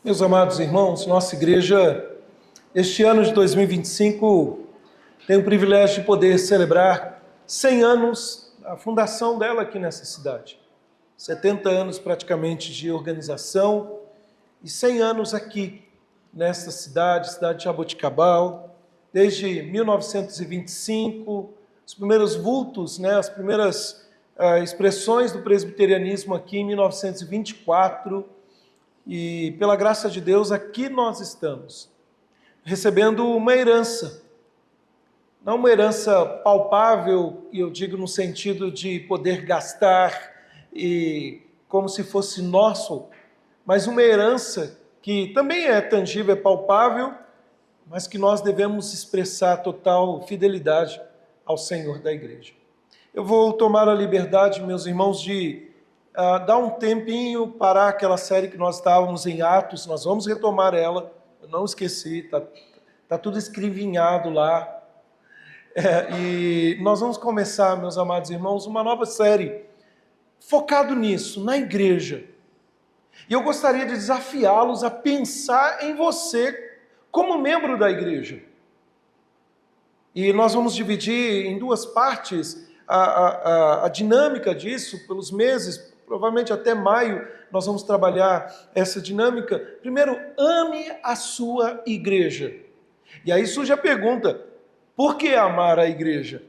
Meus amados irmãos, nossa igreja, este ano de 2025, tem o privilégio de poder celebrar 100 anos da fundação dela aqui nessa cidade. 70 anos praticamente de organização e 100 anos aqui nesta cidade de Jaboticabal, desde 1925, os primeiros vultos, as primeiras expressões do presbiterianismo aqui em 1924, e pela graça de Deus aqui nós estamos, recebendo uma herança, não uma herança palpável, e eu digo no sentido de poder gastar e como se fosse nosso, mas uma herança que também é tangível, é palpável, mas que nós devemos expressar total fidelidade ao Senhor da igreja. Eu vou tomar a liberdade, meus irmãos, de dar um tempinho, parar aquela série que nós estávamos em Atos, nós vamos retomar ela, eu não esqueci, tá tudo escrevinhado lá. E nós vamos começar, meus amados irmãos, uma nova série focado nisso, na igreja. E eu gostaria de desafiá-los a pensar em você como membro da igreja. E nós vamos dividir em duas partes a dinâmica disso, pelos meses, provavelmente até maio nós vamos trabalhar essa dinâmica. Primeiro, ame a sua igreja. E aí surge a pergunta, por que amar a igreja?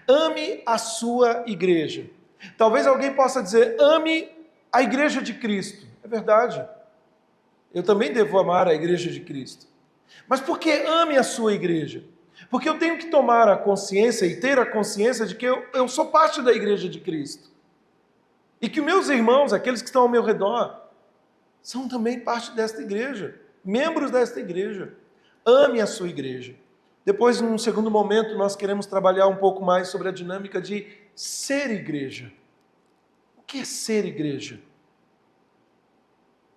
Ame a sua igreja. Talvez alguém possa dizer, ame a igreja de Cristo. É verdade. Eu também devo amar a igreja de Cristo. Mas por que ame a sua igreja? Porque eu tenho que tomar a consciência e ter a consciência de que eu sou parte da igreja de Cristo. E que meus irmãos, aqueles que estão ao meu redor, são também parte desta igreja, membros desta igreja. Ame a sua igreja. Depois, num segundo momento, nós queremos trabalhar um pouco mais sobre a dinâmica de ser igreja. O que é ser igreja?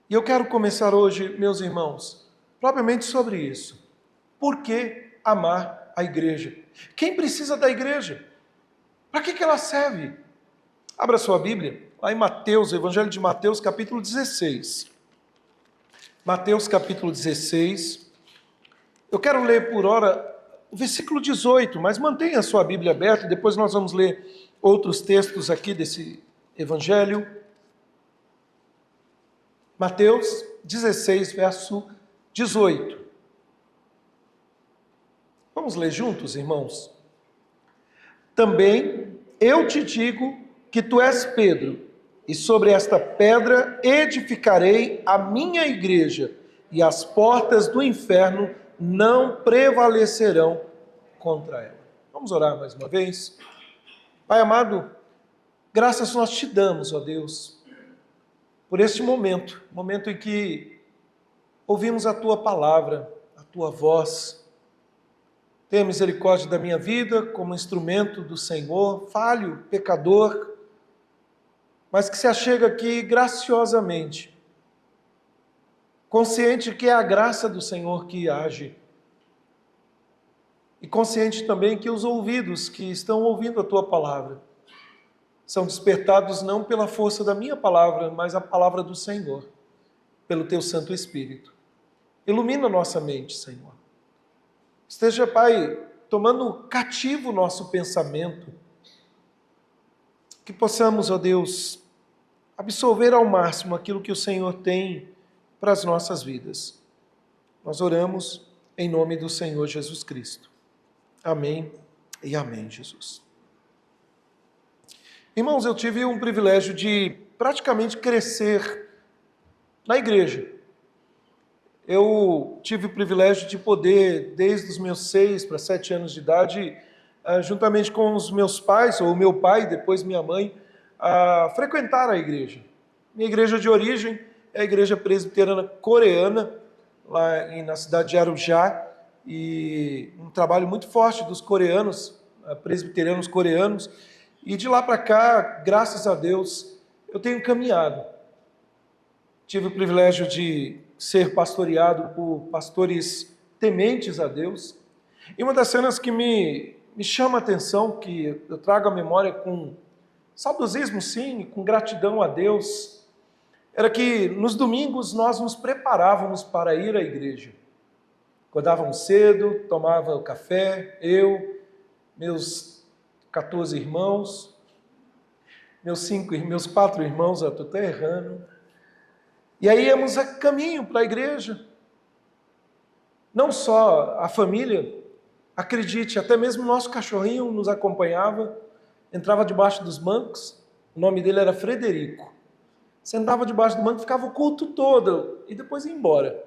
E eu quero começar hoje, meus irmãos, propriamente sobre isso. Por que amar a igreja? Quem precisa da igreja? Para que ela serve? Abra sua Bíblia, lá em Mateus, Evangelho de Mateus, capítulo 16. Mateus, capítulo 16. Eu quero ler por hora o versículo 18, mas mantenha a sua Bíblia aberta, depois nós vamos ler outros textos aqui desse Evangelho. Mateus 16, verso 18. Vamos ler juntos, irmãos? Também eu te digo que tu és Pedro, e sobre esta pedra edificarei a minha igreja, e as portas do inferno não prevalecerão contra ela. Vamos orar mais uma vez? Pai amado, graças nós te damos, ó Deus, por este momento em que ouvimos a tua palavra, a tua voz. Tenha misericórdia da minha vida como instrumento do Senhor, falho, pecador, mas que se achega aqui graciosamente, consciente que é a graça do Senhor que age, e consciente também que os ouvidos que estão ouvindo a tua palavra são despertados não pela força da minha palavra, mas a palavra do Senhor, pelo teu Santo Espírito. Ilumina nossa mente, Senhor. Esteja, Pai, tomando cativo o nosso pensamento, que possamos, ó Deus, absorver ao máximo aquilo que o Senhor tem para as nossas vidas. Nós oramos em nome do Senhor Jesus Cristo. Amém e amém, Jesus. Irmãos, eu tive um privilégio de praticamente crescer na igreja. Eu tive o privilégio de poder, desde os meus 6 para 7 anos de idade, juntamente com os meus pais, ou meu pai, depois minha mãe, frequentar a igreja. Minha igreja de origem é a igreja presbiteriana coreana, lá na cidade de Arujá, e um trabalho muito forte dos coreanos, presbiterianos coreanos, e de lá para cá, graças a Deus, eu tenho caminhado. Tive o privilégio de ser pastoreado por pastores tementes a Deus, e uma das cenas que me chama a atenção, que eu trago à memória com saudosismo, sim, com gratidão a Deus, era que nos domingos nós nos preparávamos para ir à igreja. Acordávamos cedo, tomava o café, eu, meus 14 irmãos, meus 4 irmãos, eu estou até errando, e aí íamos a caminho para a igreja. Não só a família, acredite, até mesmo o nosso cachorrinho nos acompanhava, entrava debaixo dos bancos, o nome dele era Frederico. Sentava debaixo do banco, ficava o culto todo e depois ia embora.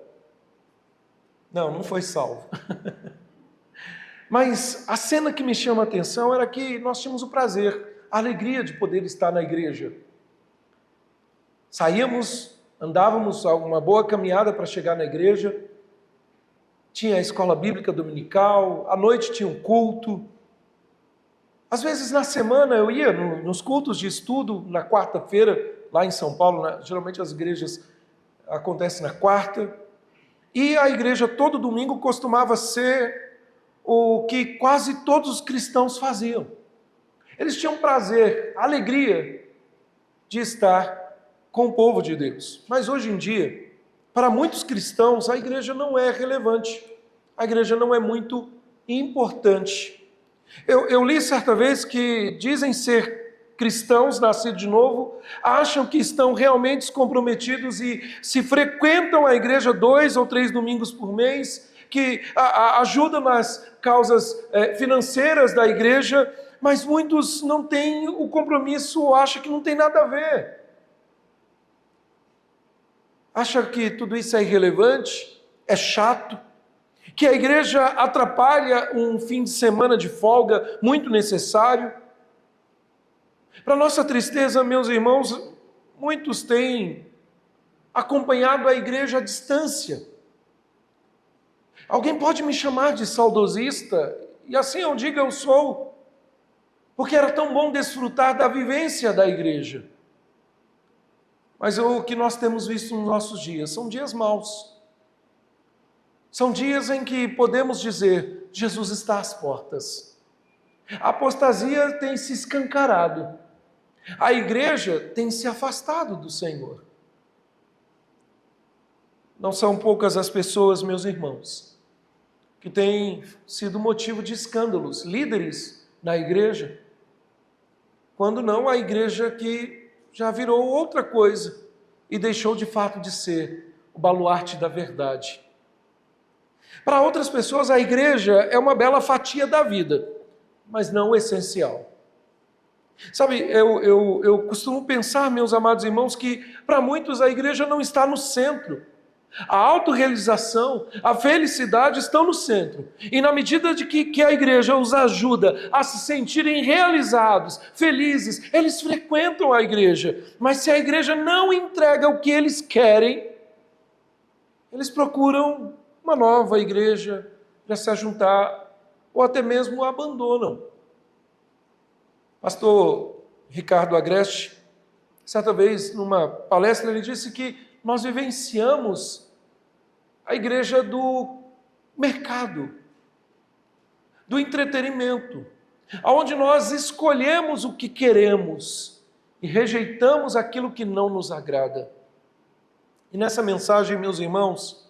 Não foi salvo. Mas a cena que me chama a atenção era que nós tínhamos o prazer, a alegria de poder estar na igreja. Saíamos, andávamos uma boa caminhada para chegar na igreja, tinha a escola bíblica dominical, à noite tinha um culto. Às vezes na semana eu ia nos cultos de estudo, na quarta-feira, lá em São Paulo, geralmente as igrejas acontecem na quarta, e a igreja todo domingo costumava ser o que quase todos os cristãos faziam. Eles tinham prazer, alegria de estar com o povo de Deus. Mas hoje em dia, para muitos cristãos, a igreja não é relevante, a igreja não é muito importante. Eu li certa vez que dizem ser cristãos nascidos de novo, acham que estão realmente descomprometidos e se frequentam a igreja 2 ou 3 domingos por mês, que ajudam nas causas financeiras da igreja, mas muitos não têm o compromisso ou acham que não tem nada a ver. Acham que tudo isso é irrelevante, é chato, que a igreja atrapalha um fim de semana de folga muito necessário. Para nossa tristeza, meus irmãos, muitos têm acompanhado a igreja à distância. Alguém pode me chamar de saudosista, e assim eu digo eu sou, porque era tão bom desfrutar da vivência da igreja. Mas o que nós temos visto nos nossos dias são dias maus. São dias em que podemos dizer, Jesus está às portas. A apostasia tem se escancarado. A igreja tem se afastado do Senhor. Não são poucas as pessoas, meus irmãos, que têm sido motivo de escândalos, líderes na igreja, quando não a igreja que já virou outra coisa e deixou de fato de ser o baluarte da verdade. Para outras pessoas, a igreja é uma bela fatia da vida, mas não essencial. Sabe, eu costumo pensar, meus amados irmãos, que para muitos a igreja não está no centro. A autorrealização, a felicidade estão no centro. E na medida de que a igreja os ajuda a se sentirem realizados, felizes, eles frequentam a igreja. Mas se a igreja não entrega o que eles querem, eles procuram uma nova igreja para se juntar, ou até mesmo abandonam. Pastor Ricardo Agreste, certa vez numa palestra, ele disse que nós vivenciamos a igreja do mercado, do entretenimento, onde nós escolhemos o que queremos e rejeitamos aquilo que não nos agrada. E nessa mensagem, meus irmãos,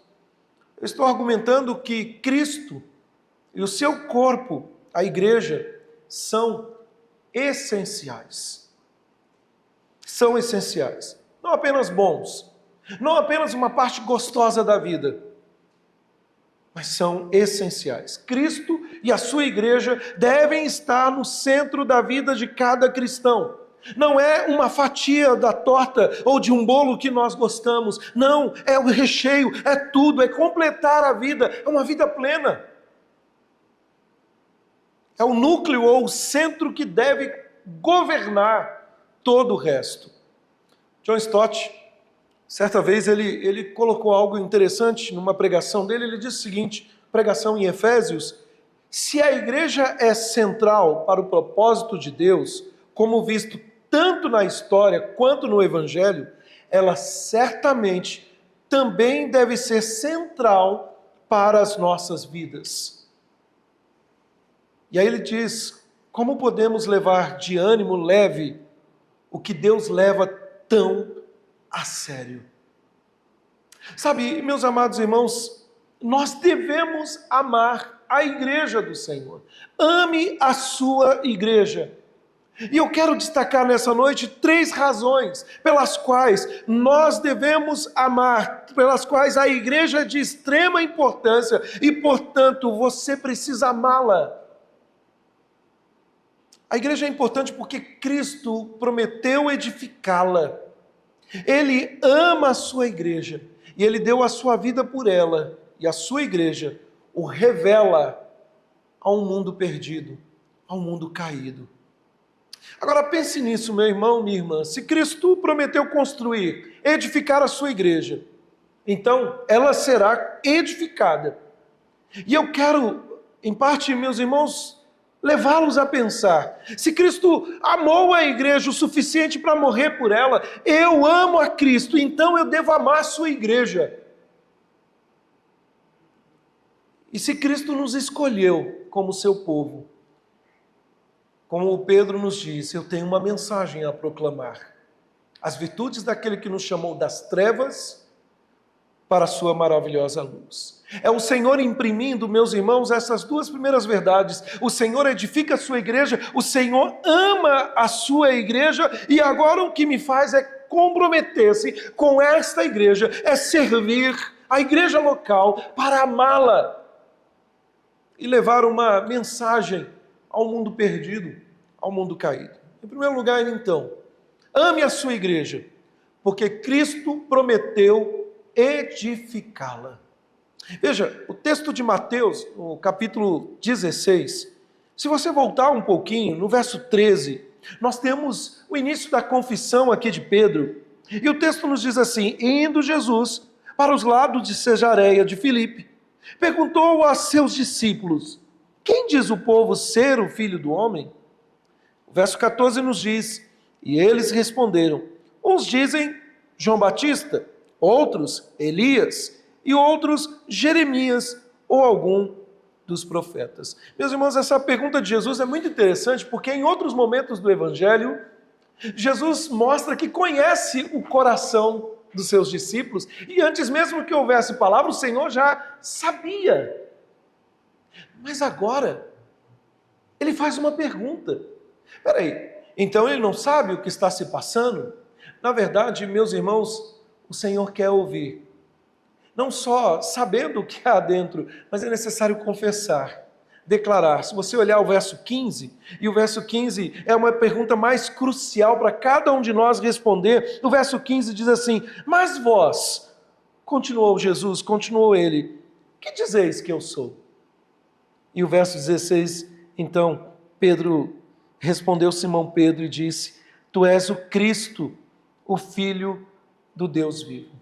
eu estou argumentando que Cristo e o seu corpo, a igreja, são essenciais. São essenciais. Não apenas bons, não apenas uma parte gostosa da vida, mas são essenciais. Cristo e a sua igreja devem estar no centro da vida de cada cristão. Não é uma fatia da torta ou de um bolo que nós gostamos. Não, é o recheio, é tudo, é completar a vida, é uma vida plena. É o núcleo ou o centro que deve governar todo o resto. John Stott, certa vez ele colocou algo interessante numa pregação dele. Ele disse o seguinte, pregação em Efésios: se a igreja é central para o propósito de Deus, como visto tanto na história quanto no Evangelho, ela certamente também deve ser central para as nossas vidas. E aí ele diz, como podemos levar de ânimo leve o que Deus leva tão a sério. Sabe, meus amados irmãos, nós devemos amar a igreja do Senhor. Ame a sua igreja. E eu quero destacar nessa noite 3 razões pelas quais nós devemos amar, pelas quais a igreja é de extrema importância e, portanto, você precisa amá-la. A igreja é importante porque Cristo prometeu edificá-la. Ele ama a sua igreja e Ele deu a sua vida por ela. E a sua igreja o revela a um mundo perdido, a um mundo caído. Agora pense nisso, meu irmão, minha irmã. Se Cristo prometeu construir, edificar a sua igreja, então ela será edificada. E eu quero, em parte, meus irmãos, levá-los a pensar. Se Cristo amou a igreja o suficiente para morrer por ela, eu amo a Cristo, então eu devo amar a sua igreja. E se Cristo nos escolheu como seu povo, como Pedro nos diz, eu tenho uma mensagem a proclamar. As virtudes daquele que nos chamou das trevas para a sua maravilhosa luz. É o Senhor imprimindo, meus irmãos, essas 2 primeiras verdades. O Senhor edifica a sua igreja, o Senhor ama a sua igreja, e agora o que me faz é comprometer-se com esta igreja, é servir a igreja local para amá-la e levar uma mensagem ao mundo perdido, ao mundo caído. Em primeiro lugar, então, ame a sua igreja, porque Cristo prometeu edificá-la. Veja, o texto de Mateus, no capítulo 16, se você voltar um pouquinho, no verso 13, nós temos o início da confissão aqui de Pedro, e o texto nos diz assim: indo Jesus para os lados de Cesareia de Filipe, perguntou a seus discípulos: quem diz o povo ser o Filho do Homem? O verso 14 nos diz: e eles responderam: uns dizem João Batista, outros Elias, e outros Jeremias ou algum dos profetas. Meus irmãos, essa pergunta de Jesus é muito interessante, porque em outros momentos do Evangelho, Jesus mostra que conhece o coração dos seus discípulos, e antes mesmo que houvesse palavra, o Senhor já sabia. Mas agora, ele faz uma pergunta. Peraí, então ele não sabe o que está se passando? Na verdade, meus irmãos, o Senhor quer ouvir. Não só sabendo o que há dentro, mas é necessário confessar, declarar. Se você olhar o verso 15, e o verso 15 é uma pergunta mais crucial para cada um de nós responder. O verso 15 diz assim: mas vós, continuou Jesus, continuou ele, que dizeis que eu sou? E o verso 16, então, Pedro respondeu Simão Pedro e disse: tu és o Cristo, o Filho do Deus vivo.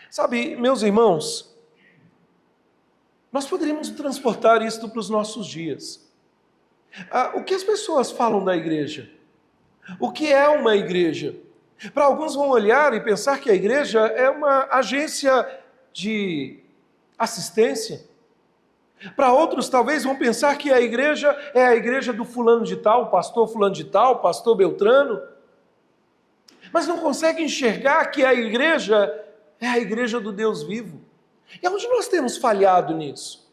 Sabe, meus irmãos, nós poderíamos transportar isto para os nossos dias. O que as pessoas falam da igreja? O que é uma igreja? Para alguns vão olhar e pensar que a igreja é uma agência de assistência. Para outros talvez vão pensar que a igreja é a igreja do fulano de tal, pastor fulano de tal, pastor Beltrano. Mas não conseguem enxergar que a igreja é a igreja do Deus vivo. E onde nós temos falhado nisso?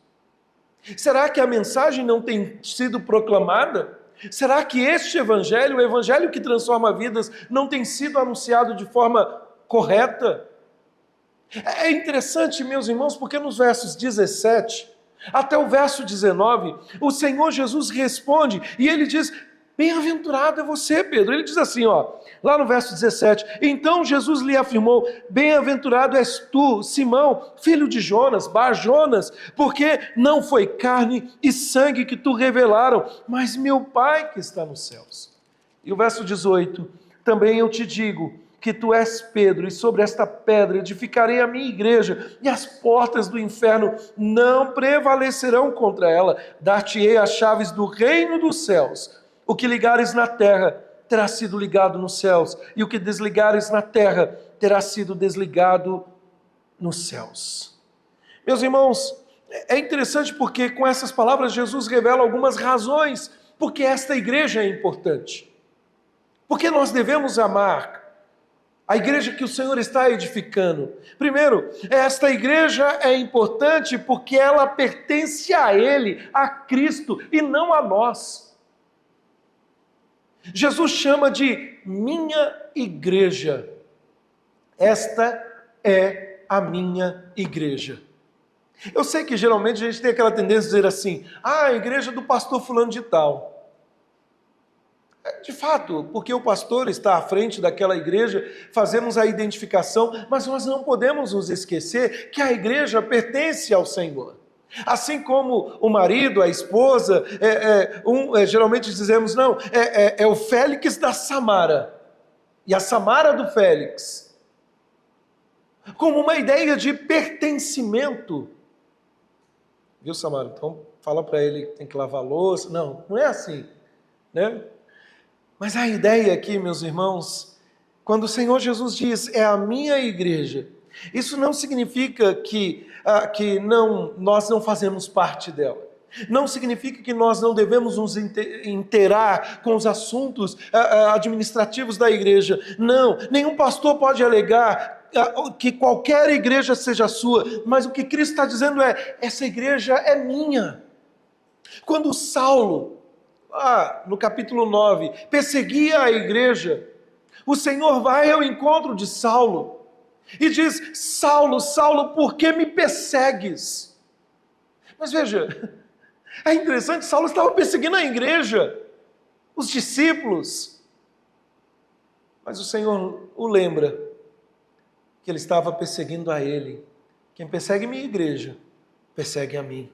Será que a mensagem não tem sido proclamada? Será que este evangelho, o evangelho que transforma vidas, não tem sido anunciado de forma correta? É interessante, meus irmãos, porque nos versos 17 até o verso 19, o Senhor Jesus responde e ele diz: bem-aventurado é você, Pedro. Ele diz assim, lá no verso 17, então Jesus lhe afirmou: bem-aventurado és tu, Simão, filho de Jonas, Bar-Jonas, porque não foi carne e sangue que tu revelaram, mas meu Pai que está nos céus. E o verso 18, também eu te digo que tu és Pedro, e sobre esta pedra edificarei a minha igreja, e as portas do inferno não prevalecerão contra ela. Dar-te-ei as chaves do reino dos céus. O que ligares na terra terá sido ligado nos céus, e o que desligares na terra terá sido desligado nos céus. Meus irmãos, é interessante porque com essas palavras Jesus revela algumas razões porque esta igreja é importante. Porque nós devemos amar A igreja que o Senhor está edificando. Primeiro, esta igreja é importante porque ela pertence a Ele, a Cristo, e não a nós. Jesus chama de minha igreja. Esta é a minha igreja. Eu sei que geralmente a gente tem aquela tendência de dizer assim, a igreja do pastor fulano de tal. De fato, porque o pastor está à frente daquela igreja, fazemos a identificação, mas nós não podemos nos esquecer que a igreja pertence ao Senhor. Assim como o marido, a esposa, geralmente dizemos, não, é o Félix da Samara, e a Samara do Félix, como uma ideia de pertencimento. Viu, Samara? Então fala para ele que tem que lavar a louça. Não, não é assim, né? Mas a ideia aqui, meus irmãos, quando o Senhor Jesus diz, é a minha igreja, isso não significa que nós não fazemos parte dela. Não significa que nós não devemos nos inteirar com os assuntos administrativos da igreja. Não, nenhum pastor pode alegar que qualquer igreja seja sua, mas o que Cristo está dizendo é, essa igreja é minha. Quando Saulo, no capítulo 9, perseguia a igreja, o Senhor vai ao encontro de Saulo e diz, Saulo, Saulo, por que me persegues? Mas veja, é interessante, Saulo estava perseguindo a igreja, os discípulos, mas o Senhor o lembra que ele estava perseguindo a ele. Quem persegue minha igreja, persegue a mim.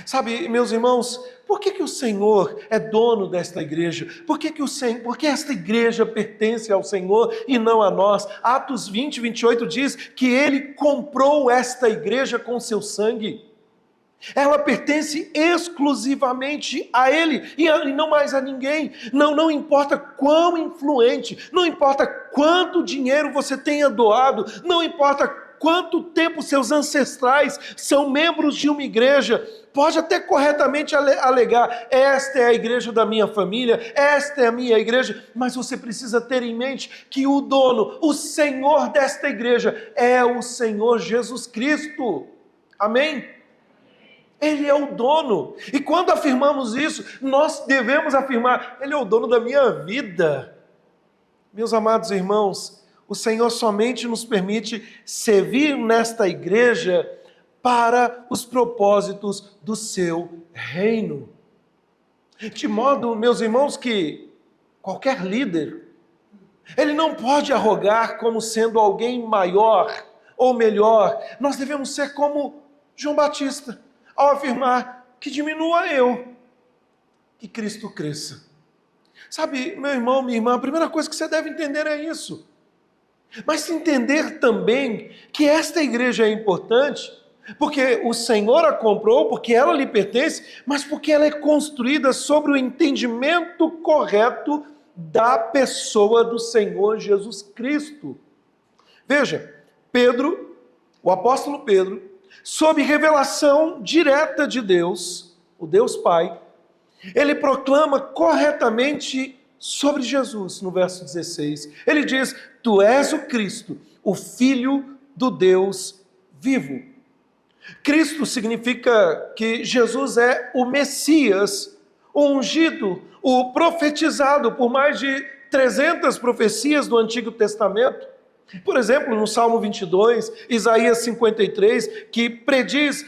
Sabe, meus irmãos, por que o Senhor é dono desta igreja? Por que esta igreja pertence ao Senhor e não a nós? Atos 20, 28 diz que Ele comprou esta igreja com seu sangue. Ela pertence exclusivamente a Ele e não mais a ninguém. Não importa quão influente, não importa quanto dinheiro você tenha doado, não importa quanto tempo seus ancestrais são membros de uma igreja, pode até corretamente alegar, esta é a igreja da minha família, esta é a minha igreja, mas você precisa ter em mente que o dono, o Senhor desta igreja é o Senhor Jesus Cristo. Amém? Ele é o dono. E quando afirmamos isso, nós devemos afirmar, Ele é o dono da minha vida. Meus amados irmãos, o Senhor somente nos permite servir nesta igreja para os propósitos do seu reino. De modo, meus irmãos, que qualquer líder, ele não pode arrogar como sendo alguém maior ou melhor. Nós devemos ser como João Batista, ao afirmar que diminua eu, que Cristo cresça. Sabe, meu irmão, minha irmã, a primeira coisa que você deve entender é isso. Mas entender também que esta igreja é importante, porque o Senhor a comprou, porque ela lhe pertence, mas porque ela é construída sobre o entendimento correto da pessoa do Senhor Jesus Cristo. Veja, Pedro, o apóstolo Pedro, sob revelação direta de Deus, o Deus Pai, ele proclama corretamente sobre Jesus, no verso 16. Ele diz, tu és o Cristo, o Filho do Deus vivo. Cristo significa que Jesus é o Messias, o ungido, o profetizado por mais de 300 profecias do Antigo Testamento. Por exemplo, no Salmo 22, Isaías 53, que prediz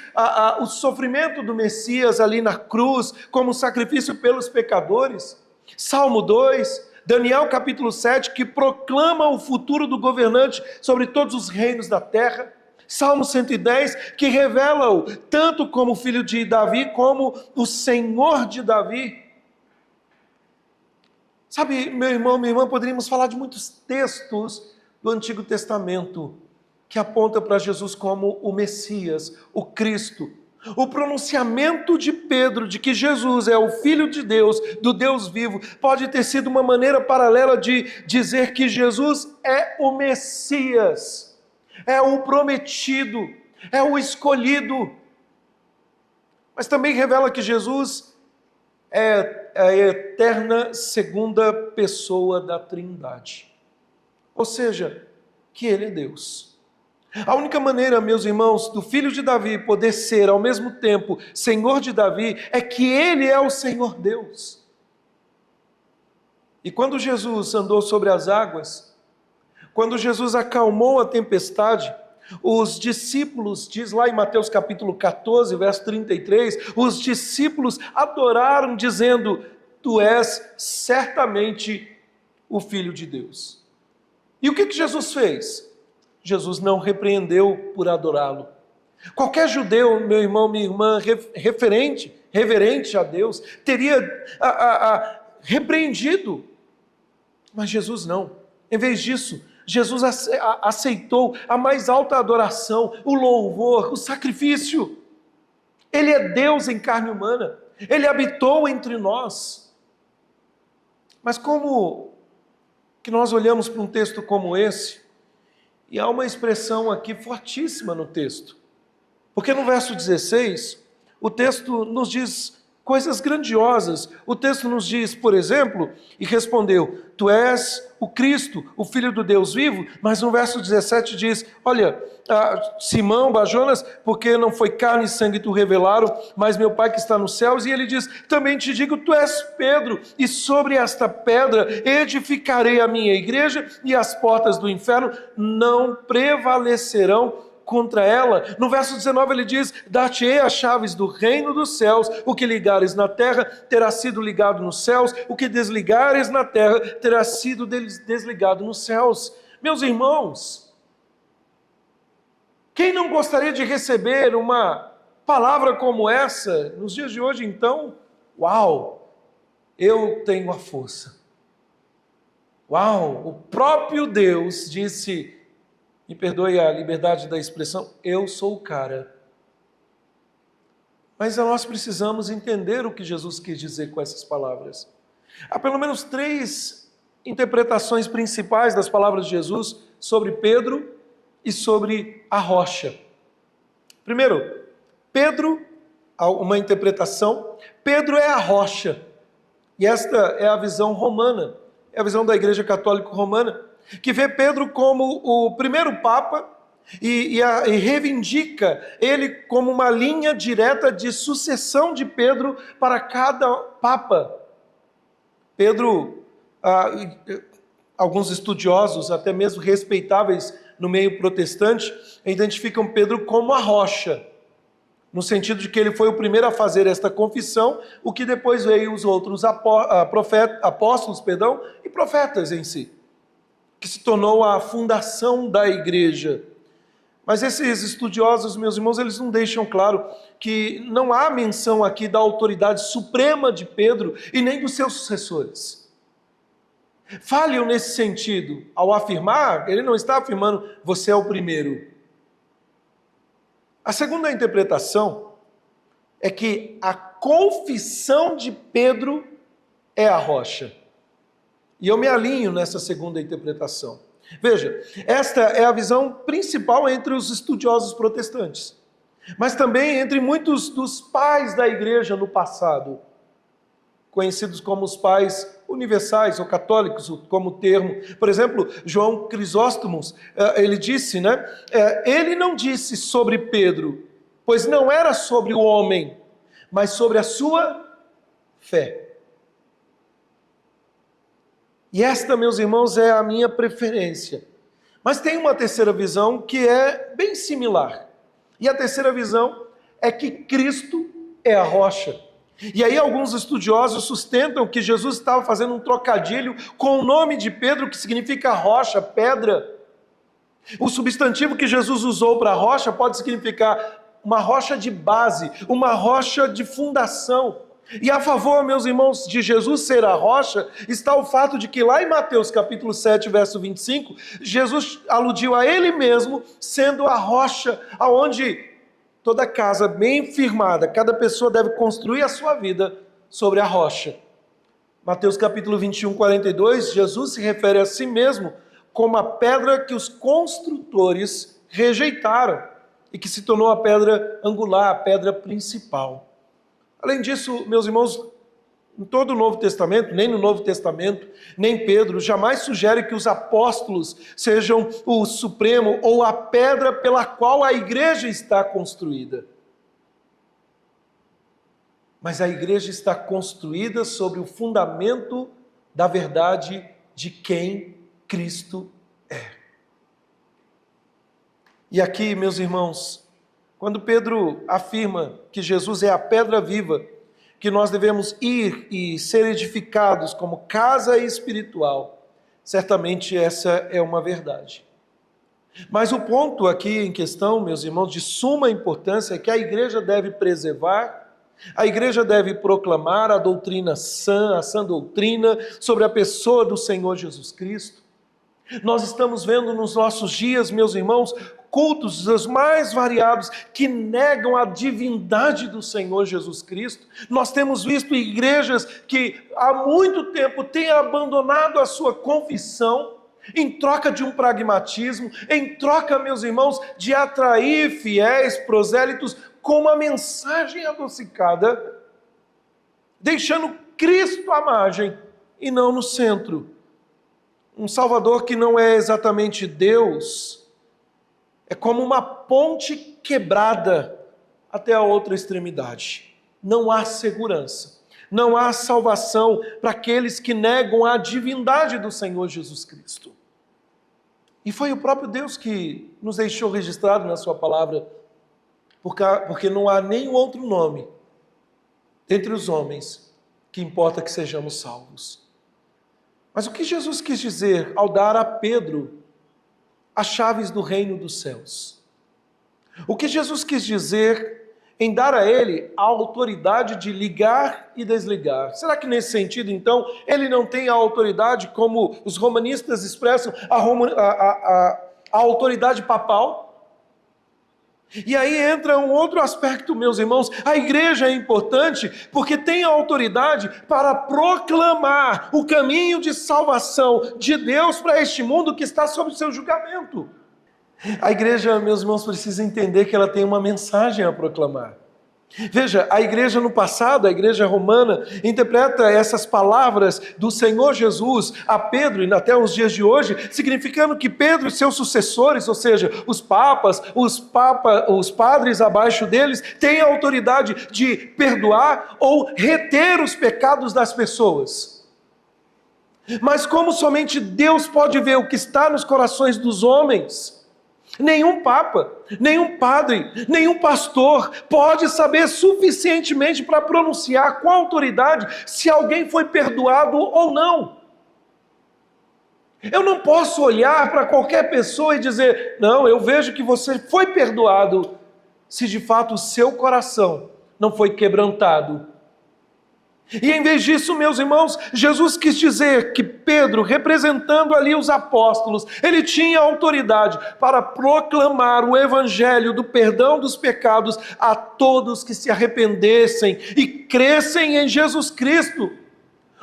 o sofrimento do Messias ali na cruz, como sacrifício pelos pecadores. Salmo 2, Daniel capítulo 7, que proclama o futuro do governante sobre todos os reinos da terra. Salmo 110, que revela-o tanto como filho de Davi, como o Senhor de Davi. Sabe, meu irmão, minha irmã, poderíamos falar de muitos textos do Antigo Testamento que aponta para Jesus como o Messias, o Cristo. O pronunciamento de Pedro de que Jesus é o Filho de Deus, do Deus vivo, pode ter sido uma maneira paralela de dizer que Jesus é o Messias, é o prometido, é o escolhido. Mas também revela que Jesus é a eterna segunda pessoa da Trindade. ou seja, que Ele é Deus. A única maneira, meus irmãos, do filho de Davi poder ser ao mesmo tempo Senhor de Davi é que Ele é o Senhor Deus. E quando Jesus andou sobre as águas, quando Jesus acalmou a tempestade, os discípulos, diz lá em Mateus capítulo 14, verso 33, os discípulos adoraram dizendo: Tu és certamente o Filho de Deus. E o que Jesus fez? Jesus não repreendeu por adorá-lo. Qualquer judeu, meu irmão, minha irmã, reverente a Deus, teria repreendido. Mas Jesus não. Em vez disso, Jesus aceitou a mais alta adoração, o louvor, o sacrifício. Ele é Deus em carne humana. Ele habitou entre nós. Mas como que nós olhamos para um texto como esse, e há uma expressão aqui fortíssima no texto. Porque no verso 16, o texto nos diz coisas grandiosas. O texto nos diz, por exemplo, e respondeu: Tu és o Cristo, o Filho do Deus vivo. Mas no verso 17 diz: Olha, Simão, Bajonas, porque não foi carne e sangue que tu revelaram, mas meu Pai que está nos céus. E ele diz: Também te digo, tu és Pedro, e sobre esta pedra edificarei a minha igreja, e as portas do inferno não prevalecerão contra ela. No verso 19 ele diz: Dar-te-ei as chaves do reino dos céus, o que ligares na terra terá sido ligado nos céus, o que desligares na terra terá sido desligado nos céus. Meus irmãos, quem não gostaria de receber uma palavra como essa nos dias de hoje? Então, uau, eu tenho a força. Uau, o próprio Deus disse, me perdoe a liberdade da expressão, eu sou o cara. Mas nós precisamos entender o que Jesus quis dizer com essas palavras. Há pelo menos 3 interpretações principais das palavras de Jesus sobre Pedro e sobre a rocha. Primeiro, Pedro, uma interpretação, Pedro é a rocha. E esta é a visão romana, é a visão da Igreja Católica Romana, que vê Pedro como o primeiro Papa e reivindica ele como uma linha direta de sucessão de Pedro para cada Papa. Pedro, alguns estudiosos, até mesmo respeitáveis no meio protestante, identificam Pedro como a rocha, no sentido de que ele foi o primeiro a fazer esta confissão, o que depois veio os outros apóstolos e profetas em si, que se tornou a fundação da igreja. Mas esses estudiosos, meus irmãos, eles não deixam claro que não há menção aqui da autoridade suprema de Pedro e nem dos seus sucessores. Falham nesse sentido. Ao afirmar, ele não está afirmando, você é o primeiro. A segunda interpretação é que a confissão de Pedro é a rocha. E eu me alinho nessa segunda interpretação. Veja, esta é a visão principal entre os estudiosos protestantes, mas também entre muitos dos pais da igreja no passado, conhecidos como os pais universais ou católicos, como termo. Por exemplo, João Crisóstomo, ele disse, ele não disse sobre Pedro, pois não era sobre o homem, mas sobre a sua fé. E esta, meus irmãos, é a minha preferência. Mas tem uma terceira visão que é bem similar. E a terceira visão é que Cristo é a rocha. E aí alguns estudiosos sustentam que Jesus estava fazendo um trocadilho com o nome de Pedro, que significa rocha, pedra. O substantivo que Jesus usou para rocha pode significar uma rocha de base, uma rocha de fundação. E a favor, meus irmãos, de Jesus ser a rocha, está o fato de que lá em Mateus capítulo 7, verso 25, Jesus aludiu a ele mesmo sendo a rocha, aonde toda casa bem firmada, cada pessoa deve construir a sua vida sobre a rocha. Mateus capítulo 21, 42, Jesus se refere a si mesmo como a pedra que os construtores rejeitaram e que se tornou a pedra angular, a pedra principal. Além disso, meus irmãos, Em todo o Novo Testamento, nem no Novo Testamento, nem Pedro, jamais sugere que os apóstolos sejam o supremo ou a pedra pela qual a igreja está construída. Mas a igreja está construída sobre o fundamento da verdade de quem Cristo é. E aqui, meus irmãos, quando Pedro afirma que Jesus é a pedra viva, que nós devemos ir e ser edificados como casa espiritual, certamente essa é uma verdade. Mas o ponto aqui em questão, meus irmãos, de suma importância é que a igreja deve preservar, a igreja deve proclamar a doutrina sã, a sã doutrina sobre a pessoa do Senhor Jesus Cristo. Nós estamos vendo nos nossos dias, meus irmãos, cultos os mais variados que negam a divindade do Senhor Jesus Cristo. Nós temos visto igrejas que há muito tempo têm abandonado a sua confissão em troca de um pragmatismo, em troca, meus irmãos, de atrair fiéis prosélitos com uma mensagem adocicada, deixando Cristo à margem e não no centro. Um Salvador que não é exatamente Deus, é como uma ponte quebrada até a outra extremidade. Não há segurança, não há salvação para aqueles que negam a divindade do Senhor Jesus Cristo. E foi o próprio Deus que nos deixou registrado na sua palavra, porque não há nenhum outro nome entre os homens que importa que sejamos salvos. Mas o que Jesus quis dizer ao dar a Pedro as chaves do reino dos céus? O que Jesus quis dizer em dar a ele a autoridade de ligar e desligar? Será que nesse sentido, então, ele não tem a autoridade, como os romanistas expressam, a autoridade papal? E aí entra um outro aspecto, meus irmãos. A igreja é importante porque tem a autoridade para proclamar o caminho de salvação de Deus para este mundo que está sob seu julgamento. A igreja, meus irmãos, precisa entender que ela tem uma mensagem a proclamar. Veja, a igreja no passado, a igreja romana, interpreta essas palavras do Senhor Jesus a Pedro e até os dias de hoje, significando que Pedro e seus sucessores, ou seja, os papas, os padres abaixo deles, têm a autoridade de perdoar ou reter os pecados das pessoas. Mas como somente Deus pode ver o que está nos corações dos homens, nenhum papa, nenhum padre, nenhum pastor pode saber suficientemente para pronunciar com autoridade se alguém foi perdoado ou não. Eu não posso olhar para qualquer pessoa e dizer, não, eu vejo que você foi perdoado, se de fato o seu coração não foi quebrantado. E em vez disso, meus irmãos, Jesus quis dizer que Pedro, representando ali os apóstolos, ele tinha autoridade para proclamar o evangelho do perdão dos pecados a todos que se arrependessem e crescem em Jesus Cristo.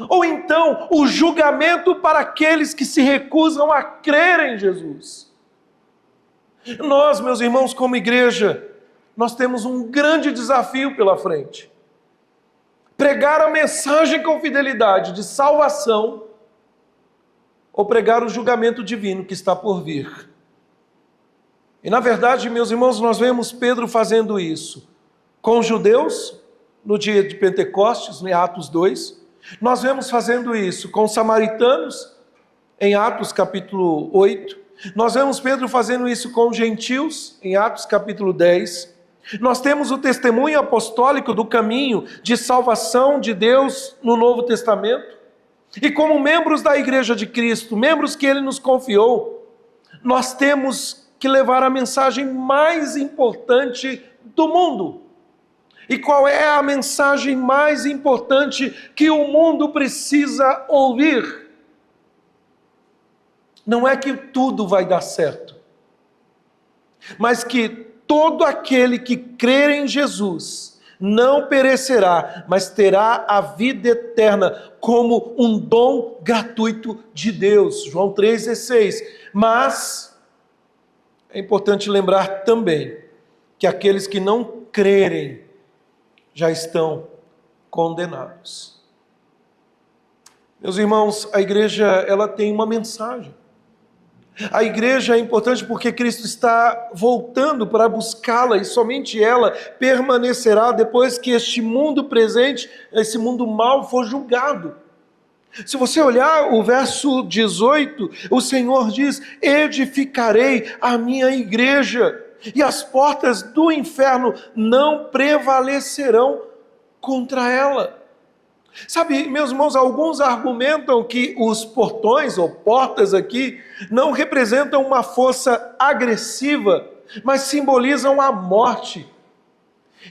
Ou então, o julgamento para aqueles que se recusam a crer em Jesus. Nós, meus irmãos, como igreja, nós temos um grande desafio pela frente. Pregar a mensagem com fidelidade de salvação ou pregar o julgamento divino que está por vir. E na verdade, meus irmãos, nós vemos Pedro fazendo isso com os judeus no dia de Pentecostes, em Atos 2. Nós vemos fazendo isso com os samaritanos em Atos capítulo 8. Nós vemos Pedro fazendo isso com os gentios em Atos capítulo 10. Nós temos o testemunho apostólico do caminho de salvação de Deus no Novo Testamento. E como membros da Igreja de Cristo, membros que Ele nos confiou, nós temos que levar a mensagem mais importante do mundo. E qual é a mensagem mais importante que o mundo precisa ouvir? Não é que tudo vai dar certo, mas que todo aquele que crer em Jesus não perecerá, mas terá a vida eterna como um dom gratuito de Deus. João 3,16. Mas é importante lembrar também que aqueles que não crerem já estão condenados. Meus irmãos, a igreja, ela tem uma mensagem. A igreja é importante porque Cristo está voltando para buscá-la e somente ela permanecerá depois que este mundo presente, esse mundo mau, for julgado. Se você olhar o verso 18, o Senhor diz: edificarei a minha igreja e as portas do inferno não prevalecerão contra ela. Sabe, meus irmãos, alguns argumentam que os portões ou portas aqui não representam uma força agressiva, mas simbolizam a morte.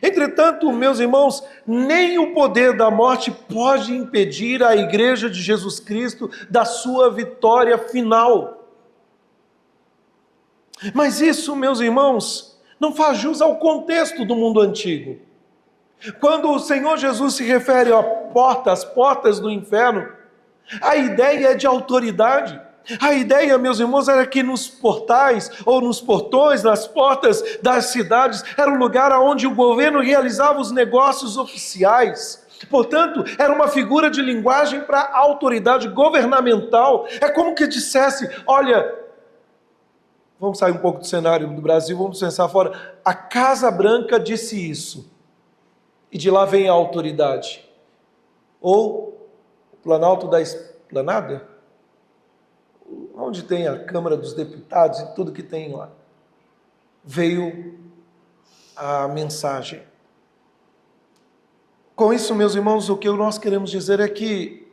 Entretanto, meus irmãos, nem o poder da morte pode impedir a igreja de Jesus Cristo da sua vitória final. Mas isso, meus irmãos, não faz jus ao contexto do mundo antigo. Quando o Senhor Jesus se refere às portas do inferno, a ideia é de autoridade. A ideia, meus irmãos, era que nos portais, ou nos portões, nas portas das cidades, era um lugar onde o governo realizava os negócios oficiais. Portanto, era uma figura de linguagem para a autoridade governamental. É como que dissesse: olha, vamos sair um pouco do cenário do Brasil, vamos pensar fora. A Casa Branca disse isso. E de lá vem a autoridade. Ou o Planalto da Esplanada, onde tem a Câmara dos Deputados e tudo que tem lá, veio a mensagem. Com isso, meus irmãos, o que nós queremos dizer é que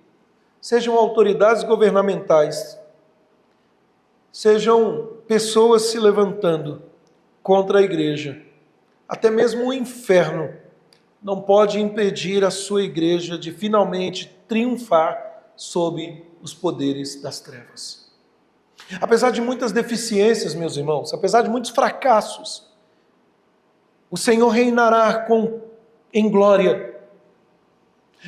sejam autoridades governamentais, sejam pessoas se levantando contra a igreja, até mesmo o inferno não pode impedir a sua igreja de finalmente triunfar sobre os poderes das trevas. Apesar de muitas deficiências, meus irmãos, apesar de muitos fracassos, o Senhor reinará em glória.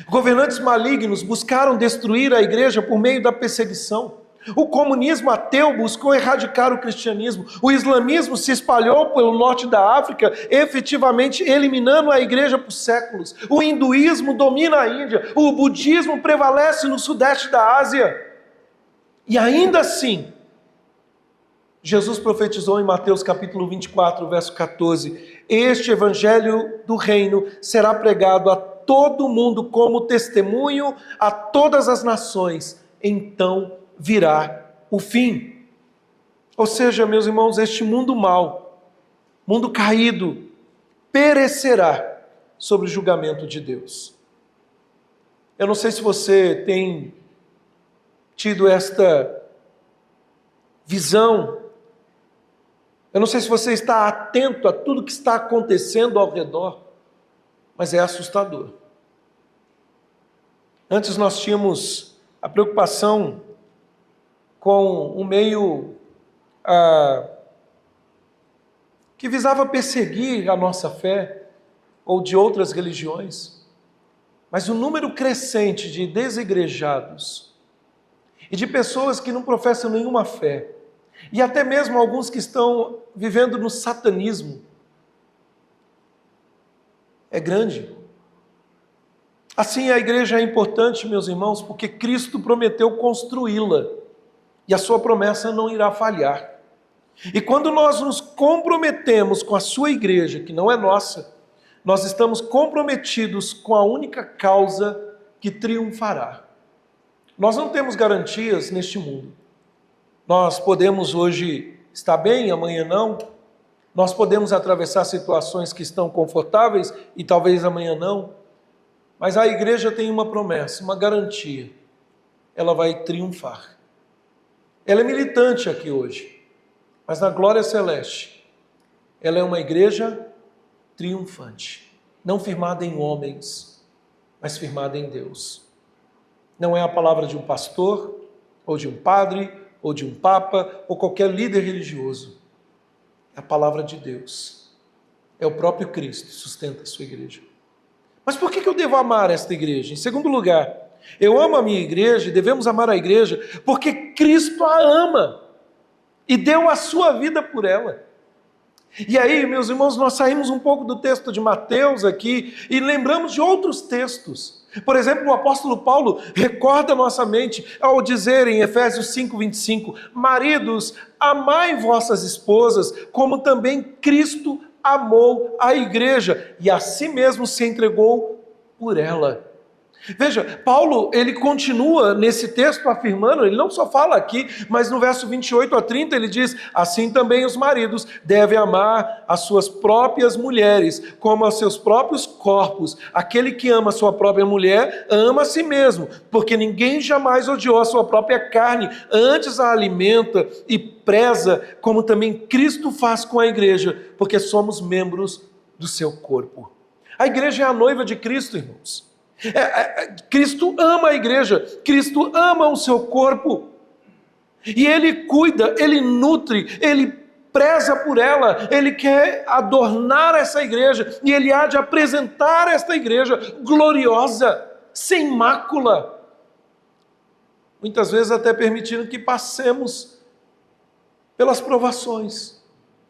Governantes malignos buscaram destruir a igreja por meio da perseguição. O comunismo ateu buscou erradicar o cristianismo. O islamismo se espalhou pelo norte da África, efetivamente eliminando a igreja por séculos. O hinduísmo domina a Índia. O budismo prevalece no sudeste da Ásia. E ainda assim, Jesus profetizou em Mateus capítulo 24, verso 14: este evangelho do reino será pregado a todo mundo como testemunho a todas as nações. Então virá o fim. Ou seja, meus irmãos, este mundo mau, mundo caído, perecerá sob o julgamento de Deus. Eu não sei se você tem tido esta visão, eu não sei se você está atento a tudo que está acontecendo ao redor, mas é assustador. Antes nós tínhamos a preocupação com um meio que visava perseguir a nossa fé ou de outras religiões, mas o número crescente de desigrejados e de pessoas que não professam nenhuma fé, e até mesmo alguns que estão vivendo no satanismo, é grande. Assim, a igreja é importante, meus irmãos, porque Cristo prometeu construí-la. E a sua promessa não irá falhar. E quando nós nos comprometemos com a sua igreja, que não é nossa, nós estamos comprometidos com a única causa que triunfará. Nós não temos garantias neste mundo. Nós podemos hoje estar bem, amanhã não. Nós podemos atravessar situações que estão confortáveis e talvez amanhã não. Mas a igreja tem uma promessa, uma garantia. Ela vai triunfar. Ela é militante aqui hoje, mas na glória celeste, ela é uma igreja triunfante, não firmada em homens, mas firmada em Deus. Não é a palavra de um pastor, ou de um padre, ou de um papa, ou qualquer líder religioso. É a palavra de Deus. É o próprio Cristo que sustenta a sua igreja. Mas por que eu devo amar esta igreja? Em segundo lugar, eu amo a minha igreja e devemos amar a igreja porque Cristo a ama e deu a sua vida por ela. E aí, meus irmãos, nós saímos um pouco do texto de Mateus aqui e lembramos de outros textos. Por exemplo, o apóstolo Paulo recorda nossa mente ao dizer em Efésios 5:25: maridos, amai vossas esposas, como também Cristo amou a igreja e a si mesmo se entregou por ela. Veja, Paulo, ele continua nesse texto afirmando, ele não só fala aqui, mas no verso 28 a 30 ele diz: assim também os maridos devem amar as suas próprias mulheres, como aos seus próprios corpos. Aquele que ama a sua própria mulher, ama a si mesmo, porque ninguém jamais odiou a sua própria carne, antes a alimenta e preza, como também Cristo faz com a igreja, porque somos membros do seu corpo. A igreja é a noiva de Cristo, irmãos. Cristo ama a igreja, Cristo ama o seu corpo, e Ele cuida, Ele nutre, Ele preza por ela, Ele quer adornar essa igreja, e Ele há de apresentar esta igreja gloriosa, sem mácula, muitas vezes até permitindo que passemos pelas provações,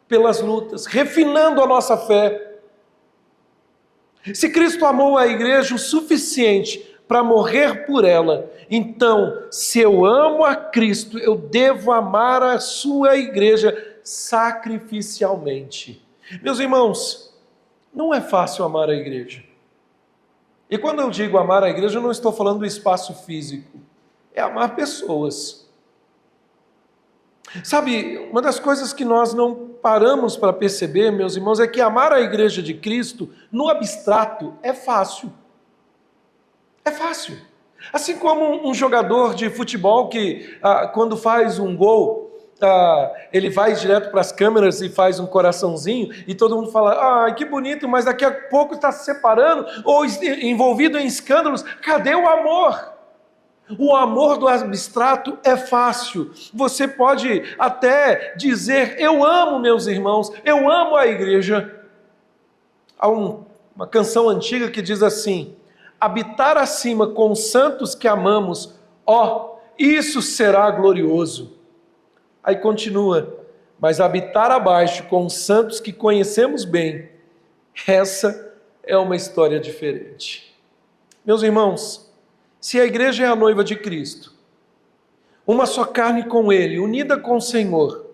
pelas lutas, refinando a nossa fé. Se Cristo amou a igreja o suficiente para morrer por ela, então, se eu amo a Cristo, eu devo amar a sua igreja sacrificialmente. Meus irmãos, não é fácil amar a igreja. E quando eu digo amar a igreja, eu não estou falando do espaço físico, é amar pessoas. Sabe, uma das coisas que nós não paramos para perceber, meus irmãos, é que amar a igreja de Cristo, no abstrato, é fácil. É fácil. Assim como um jogador de futebol que, quando faz um gol, ele vai direto para as câmeras e faz um coraçãozinho, e todo mundo fala: que bonito, mas daqui a pouco está se separando, ou envolvido em escândalos. Cadê o amor? O amor do abstrato é fácil. Você pode até dizer: eu amo meus irmãos, eu amo a igreja. Há uma canção antiga que diz assim: habitar acima com os santos que amamos, isso será glorioso. Aí continua: mas habitar abaixo com os santos que conhecemos bem, essa é uma história diferente. Meus irmãos, se a igreja é a noiva de Cristo, uma só carne com Ele, unida com o Senhor,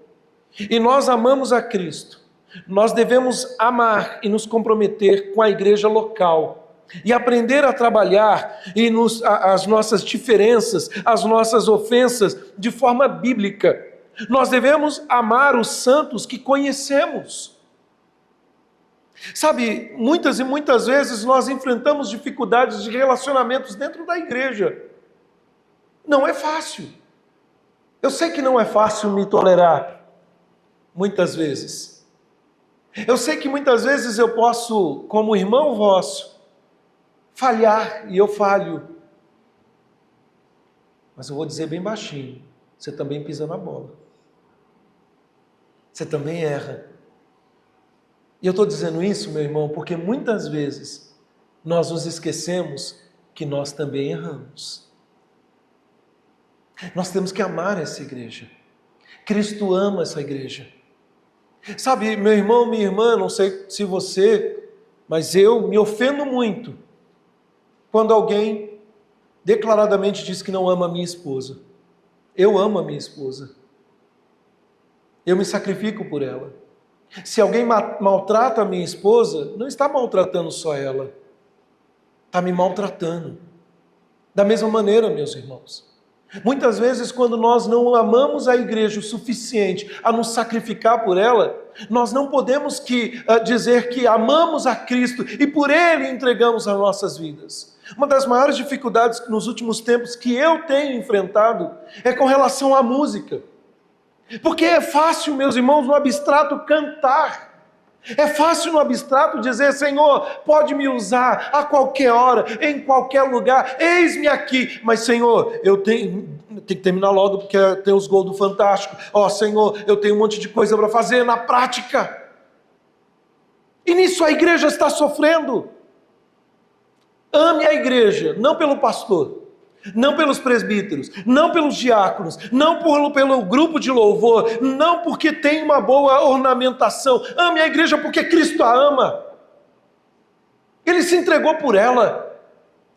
e nós amamos a Cristo, nós devemos amar e nos comprometer com a igreja local, e aprender a trabalhar as nossas diferenças, as nossas ofensas de forma bíblica. Nós devemos amar os santos que conhecemos. Sabe, muitas e muitas vezes nós enfrentamos dificuldades de relacionamentos dentro da igreja. Não é fácil. Eu sei que não é fácil me tolerar, muitas vezes. Eu sei que muitas vezes eu posso, como irmão vosso, falhar, e eu falho. Mas eu vou dizer bem baixinho: você também pisa na bola. Você também erra. E eu estou dizendo isso, meu irmão, porque muitas vezes nós nos esquecemos que nós também erramos. Nós temos que amar essa igreja. Cristo ama essa igreja. Sabe, meu irmão, minha irmã, não sei se você, mas eu me ofendo muito quando alguém declaradamente diz que não ama a minha esposa. Eu amo a minha esposa. Eu me sacrifico por ela. Se alguém maltrata a minha esposa, não está maltratando só ela, está me maltratando. Da mesma maneira, meus irmãos, muitas vezes quando nós não amamos a igreja o suficiente a nos sacrificar por ela, nós não podemos dizer que amamos a Cristo e por Ele entregamos as nossas vidas. Uma das maiores dificuldades nos últimos tempos que eu tenho enfrentado é com relação à música. Porque é fácil, meus irmãos, no abstrato cantar. É fácil no abstrato dizer: Senhor, pode me usar a qualquer hora, em qualquer lugar, eis-me aqui. Mas Senhor, eu tenho que terminar logo porque tem os gols do Fantástico. Senhor, eu tenho um monte de coisa para fazer na prática. E nisso a igreja está sofrendo. Ame a igreja, não pelo pastor. não pelos presbíteros, não pelos diáconos, não pelo grupo de louvor, não porque tem uma boa ornamentação. Ame a igreja porque Cristo a ama. Ele se entregou por ela.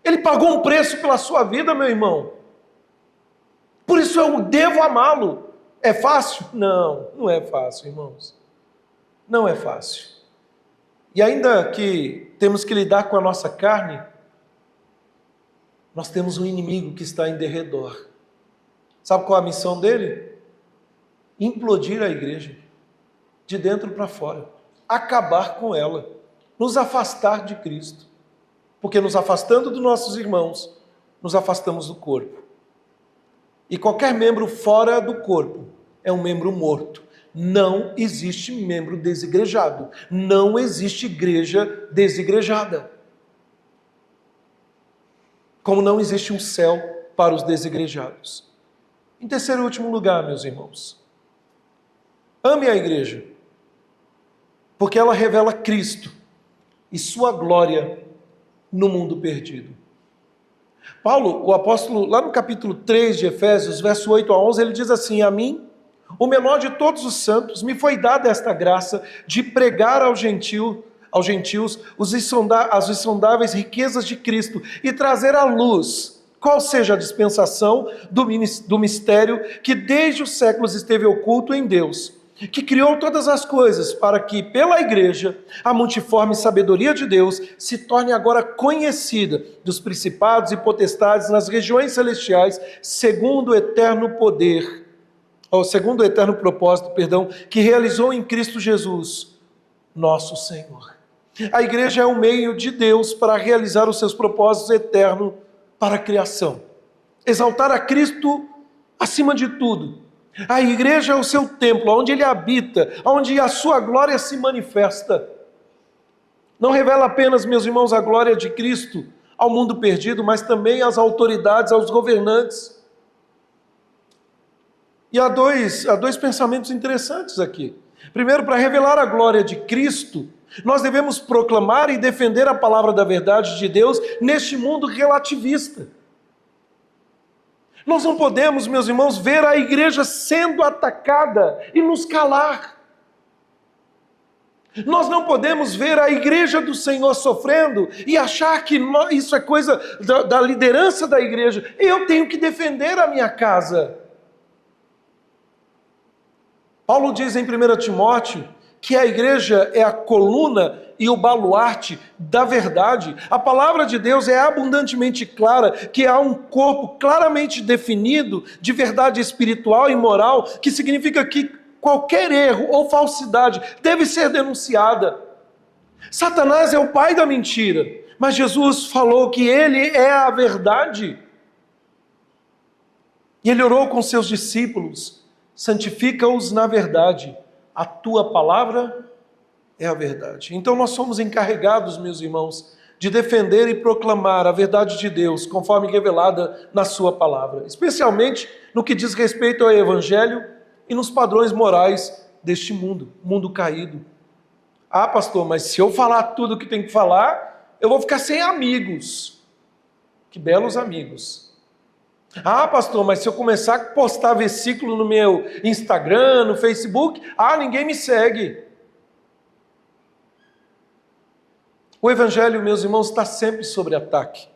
Ele pagou um preço pela sua vida, meu irmão. Por isso eu devo amá-lo. É fácil? Não, não é fácil, irmãos. Não é fácil. E ainda que temos que lidar com a nossa carne, nós temos um inimigo que está em derredor. Sabe qual é a missão dele? Implodir a igreja, de dentro para fora. Acabar com ela. Nos afastar de Cristo. Porque nos afastando dos nossos irmãos, nos afastamos do corpo. E qualquer membro fora do corpo é um membro morto. Não existe membro desigrejado. Não existe igreja desigrejada. Como não existe um céu para os desigrejados. Em terceiro e último lugar, meus irmãos, ame a igreja, porque ela revela Cristo e sua glória no mundo perdido. Paulo, o apóstolo, lá no capítulo 3 de Efésios, verso 8 a 11, ele diz assim: a mim, o menor de todos os santos, me foi dada esta graça de pregar aos gentios as insondáveis riquezas de Cristo e trazer à luz qual seja a dispensação do mistério que desde os séculos esteve oculto em Deus, que criou todas as coisas para que, pela igreja, a multiforme sabedoria de Deus se torne agora conhecida dos principados e potestades nas regiões celestiais, segundo o eterno propósito, que realizou em Cristo Jesus, nosso Senhor. A igreja é o meio de Deus para realizar os seus propósitos eternos para a criação. Exaltar a Cristo acima de tudo. A igreja é o seu templo, onde ele habita, onde a sua glória se manifesta. Não revela apenas, meus irmãos, a glória de Cristo ao mundo perdido, mas também às autoridades, aos governantes. E há dois pensamentos interessantes aqui. Primeiro, para revelar a glória de Cristo, nós devemos proclamar e defender a palavra da verdade de Deus neste mundo relativista. Nós não podemos, meus irmãos, ver a igreja sendo atacada e nos calar. Nós não podemos ver a igreja do Senhor sofrendo e achar que isso é coisa da liderança da igreja. Eu tenho que defender a minha casa. Paulo diz em 1 Timóteo que a igreja é a coluna e o baluarte da verdade. A palavra de Deus é abundantemente clara que há um corpo claramente definido de verdade espiritual e moral, que significa que qualquer erro ou falsidade deve ser denunciada. Satanás é o pai da mentira, mas Jesus falou que ele é a verdade. E ele orou com seus discípulos: santifica-os na verdade, a tua palavra é a verdade. Então nós somos encarregados, meus irmãos, de defender e proclamar a verdade de Deus, conforme revelada na sua palavra, especialmente no que diz respeito ao evangelho e nos padrões morais deste mundo caído. Ah, pastor, mas se eu falar tudo o que tem que falar, eu vou ficar sem amigos. Que belos amigos. Ah, pastor, mas se eu começar a postar versículo no meu Instagram, no Facebook, ninguém me segue. O evangelho, meus irmãos, está sempre sob ataque,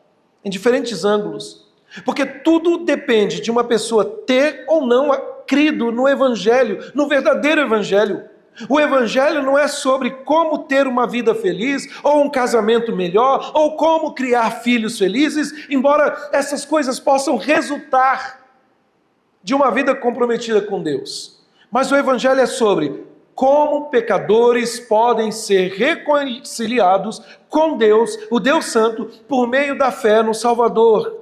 em diferentes ângulos, porque tudo depende de uma pessoa ter ou não crido no evangelho, no verdadeiro evangelho. O evangelho não é sobre como ter uma vida feliz, ou um casamento melhor, ou como criar filhos felizes, embora essas coisas possam resultar de uma vida comprometida com Deus. Mas o evangelho é sobre como pecadores podem ser reconciliados com Deus, o Deus Santo, por meio da fé no Salvador,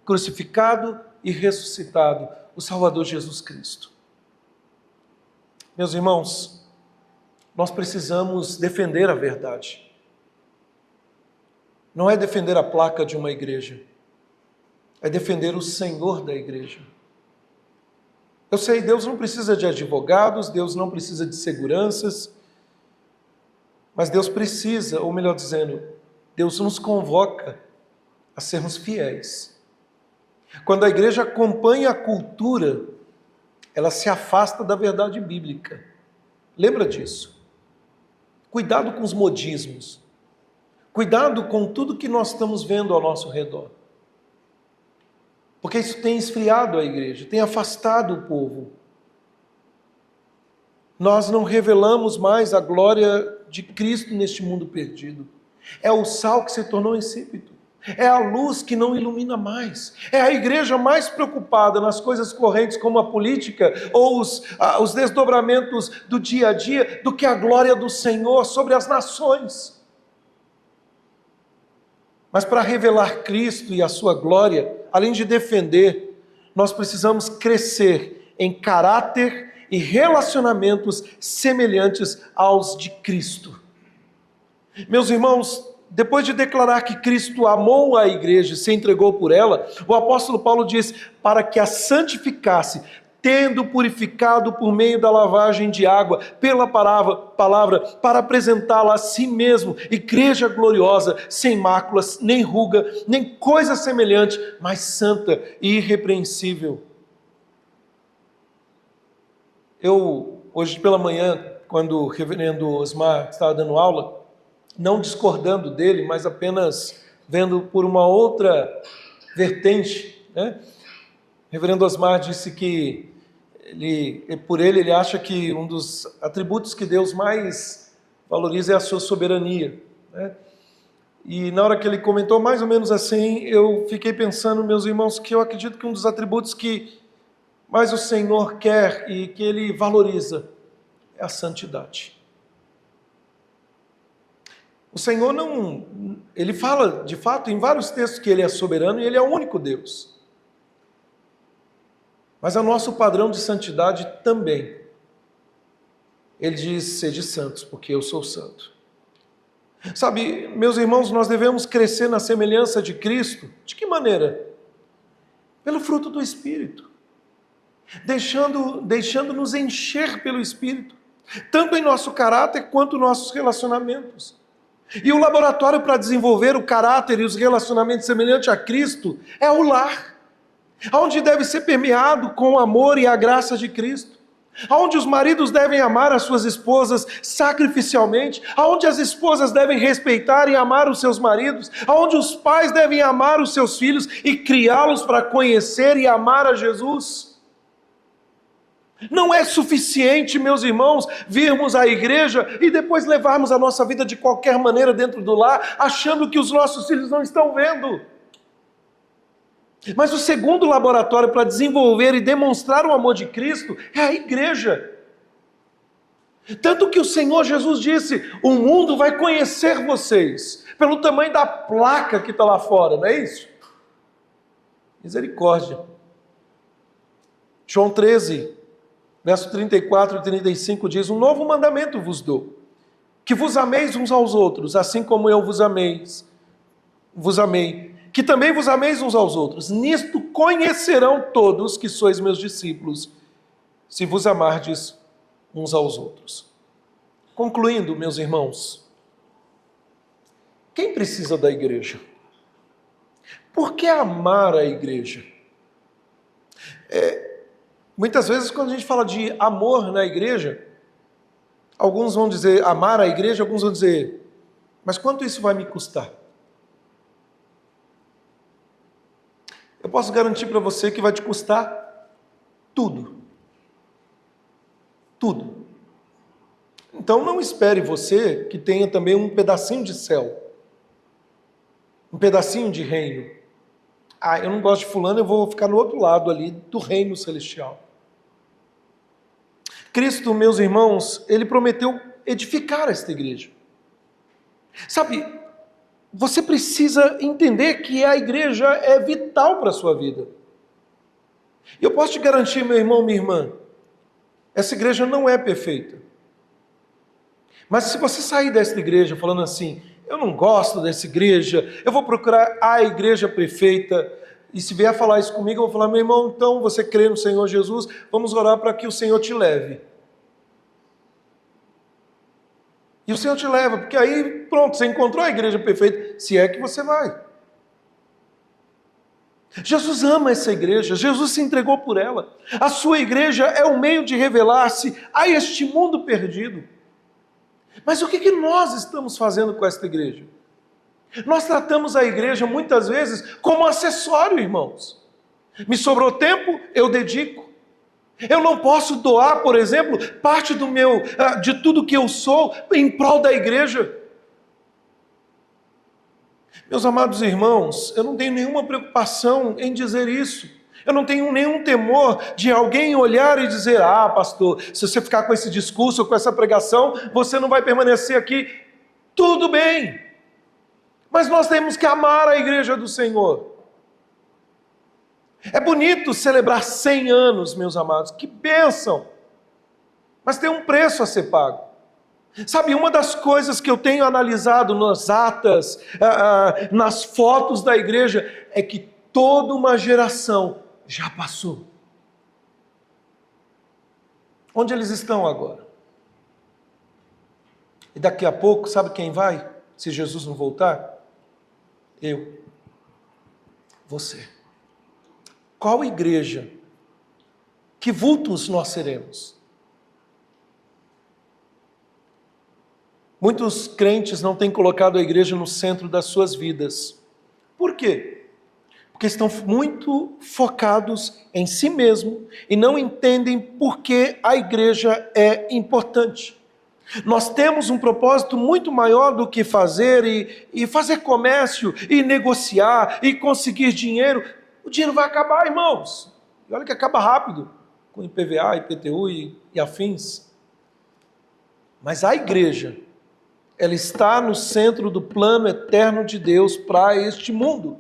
crucificado e ressuscitado, o Salvador Jesus Cristo. Meus irmãos, nós precisamos defender a verdade. Não é defender a placa de uma igreja, é defender o Senhor da igreja. Eu sei, Deus não precisa de advogados, Deus não precisa de seguranças, mas Deus precisa, ou melhor dizendo, Deus nos convoca a sermos fiéis. Quando a igreja acompanha a cultura, ela se afasta da verdade bíblica. Lembra disso? Cuidado com os modismos. Cuidado com tudo que nós estamos vendo ao nosso redor. Porque isso tem esfriado a igreja, tem afastado o povo. Nós não revelamos mais a glória de Cristo neste mundo perdido. É o sal que se tornou insípido. É a luz que não ilumina mais. É a igreja mais preocupada nas coisas correntes como a política ou os desdobramentos do dia a dia do que a glória do Senhor sobre as nações. Mas para revelar Cristo e a sua glória, além de defender, nós precisamos crescer em caráter e relacionamentos semelhantes aos de Cristo. Meus irmãos, depois de declarar que Cristo amou a igreja e se entregou por ela, o apóstolo Paulo diz, para que a santificasse, tendo purificado por meio da lavagem de água, pela palavra, para apresentá-la a si mesmo, igreja gloriosa, sem máculas, nem ruga, nem coisa semelhante, mas santa e irrepreensível. Eu, hoje pela manhã, quando o reverendo Osmar estava dando aula, não discordando dele, mas apenas vendo por uma outra vertente, né? O reverendo Osmar disse que ele acha que um dos atributos que Deus mais valoriza é a sua soberania, né? E na hora que ele comentou mais ou menos assim, eu fiquei pensando, meus irmãos, que eu acredito que um dos atributos que mais o Senhor quer e que Ele valoriza é a santidade. O Senhor Ele fala, de fato, em vários textos que Ele é soberano e Ele é o único Deus. Mas é o nosso padrão de santidade também. Ele diz, sede santos, porque eu sou santo. Sabe, meus irmãos, nós devemos crescer na semelhança de Cristo. De que maneira? Pelo fruto do Espírito. Deixando-nos encher pelo Espírito. Tanto em nosso caráter quanto em nossos relacionamentos. E o laboratório para desenvolver o caráter e os relacionamentos semelhantes a Cristo é o lar, onde deve ser permeado com o amor e a graça de Cristo, onde os maridos devem amar as suas esposas sacrificialmente, onde as esposas devem respeitar e amar os seus maridos, onde os pais devem amar os seus filhos e criá-los para conhecer e amar a Jesus. Não é suficiente, meus irmãos, virmos à igreja e depois levarmos a nossa vida de qualquer maneira dentro do lar, achando que os nossos filhos não estão vendo. Mas o segundo laboratório para desenvolver e demonstrar o amor de Cristo é a igreja. Tanto que o Senhor Jesus disse, o mundo vai conhecer vocês, pelo tamanho da placa que está lá fora, não é isso? Misericórdia. João 13, verso 34 e 35 diz, um novo mandamento vos dou, que vos ameis uns aos outros, assim como eu vos amei, que também vos ameis uns aos outros. Nisto conhecerão todos que sois meus discípulos, se vos amardes uns aos outros. Concluindo, meus irmãos, quem precisa da igreja? Por que amar a igreja? Muitas vezes, quando a gente fala de amor na igreja, alguns vão dizer amar a igreja, alguns vão dizer, mas quanto isso vai me custar? Eu posso garantir para você que vai te custar tudo. Tudo. Então não espere você que tenha também um pedacinho de céu, um pedacinho de reino. Ah, eu não gosto de fulano, eu vou ficar no outro lado ali do reino celestial. Cristo, meus irmãos, Ele prometeu edificar esta igreja. Sabe, você precisa entender que a igreja é vital para a sua vida. Eu posso te garantir, meu irmão, minha irmã, essa igreja não é perfeita. Mas se você sair dessa igreja falando assim, eu não gosto dessa igreja, eu vou procurar a igreja perfeita, e se vier falar isso comigo, eu vou falar, meu irmão, então você crê no Senhor Jesus, vamos orar para que o Senhor te leve. E o Senhor te leva, porque aí, pronto, você encontrou a igreja perfeita, se é que você vai. Jesus ama essa igreja, Jesus se entregou por ela. A sua igreja é o meio de revelar-se a este mundo perdido. Mas o que nós estamos fazendo com esta igreja? Nós tratamos a igreja muitas vezes como acessório, irmãos. Me sobrou tempo, eu dedico. Eu não posso doar, por exemplo, parte de tudo que eu sou em prol da igreja. Meus amados irmãos, eu não tenho nenhuma preocupação em dizer isso. Eu não tenho nenhum temor de alguém olhar e dizer: ah, pastor, se você ficar com esse discurso ou com essa pregação, você não vai permanecer aqui. Tudo bem, mas nós temos que amar a igreja do Senhor. É bonito celebrar 100 anos, meus amados, que bênção, mas tem um preço a ser pago. Sabe, uma das coisas que eu tenho analisado nas atas, nas fotos da igreja, é que toda uma geração já passou. Onde eles estão agora? E daqui a pouco, sabe quem vai? Se Jesus não voltar? Eu. Você. Qual igreja? Que vultos nós seremos? Muitos crentes não têm colocado a igreja no centro das suas vidas. Por quê? Porque estão muito focados em si mesmo e não entendem por que a igreja é importante. Nós temos um propósito muito maior do que fazer e fazer comércio, e negociar, e conseguir dinheiro. O dinheiro vai acabar, irmãos. E olha que acaba rápido, com IPVA, IPTU e afins. Mas a igreja, ela está no centro do plano eterno de Deus para este mundo.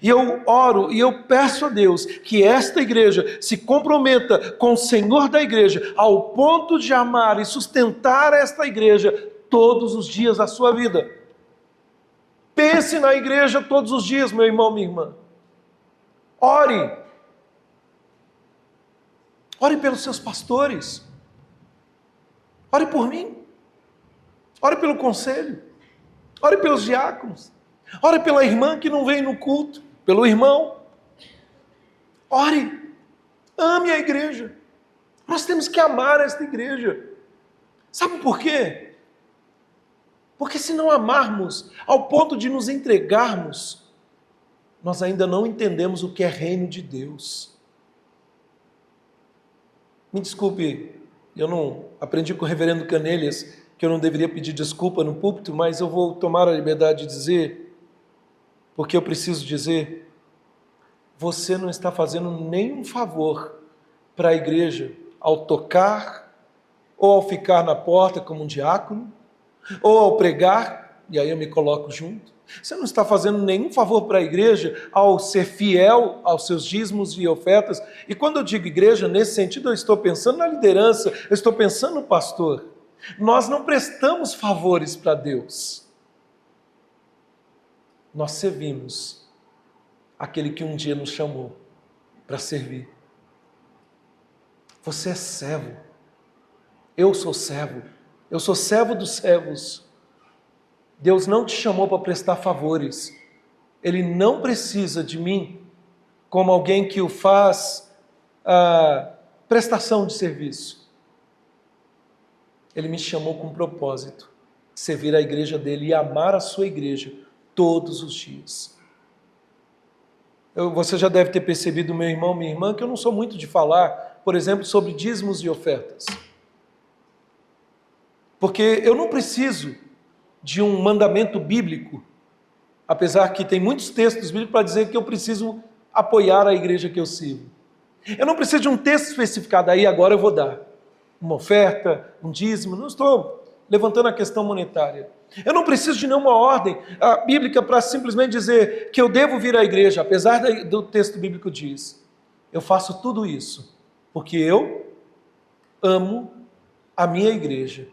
E eu oro e eu peço a Deus que esta igreja se comprometa com o Senhor da igreja ao ponto de amar e sustentar esta igreja todos os dias da sua vida. Pense na igreja todos os dias, meu irmão, minha irmã. Ore. Ore pelos seus pastores. Ore por mim. Ore pelo conselho. Ore pelos diáconos. Ore pela irmã que não vem no culto. Pelo irmão. Ore. Ame a igreja. Nós temos que amar esta igreja. Sabe por quê? Porque se não amarmos ao ponto de nos entregarmos, nós ainda não entendemos o que é reino de Deus. Me desculpe, eu não aprendi com o reverendo Canelhas que eu não deveria pedir desculpa no púlpito, mas eu vou tomar a liberdade de dizer, porque eu preciso dizer: você não está fazendo nenhum favor para a igreja ao tocar, ou ao ficar na porta como um diácono, ou ao pregar, e aí eu me coloco junto. Você não está fazendo nenhum favor para a igreja ao ser fiel aos seus dízimos e ofertas. E quando eu digo igreja, nesse sentido, eu estou pensando na liderança, eu estou pensando no pastor. Nós não prestamos favores para Deus. Nós servimos aquele que um dia nos chamou para servir. Você é servo. Eu sou servo. Eu sou servo dos servos. Deus não te chamou para prestar favores. Ele não precisa de mim como alguém que o faz prestação de serviço. Ele me chamou com um propósito: servir a igreja dele e amar a sua igreja todos os dias. Você já deve ter percebido, meu irmão, minha irmã, que eu não sou muito de falar, por exemplo, sobre dízimos e ofertas. Porque eu não preciso de um mandamento bíblico, apesar que tem muitos textos bíblicos para dizer que eu preciso apoiar a igreja que eu sirvo. Eu não preciso de um texto especificado, aí agora eu vou dar uma oferta, um dízimo, não estou levantando a questão monetária. Eu não preciso de nenhuma ordem bíblica para simplesmente dizer que eu devo vir à igreja, apesar do texto bíblico diz. Eu faço tudo isso porque eu amo a minha igreja.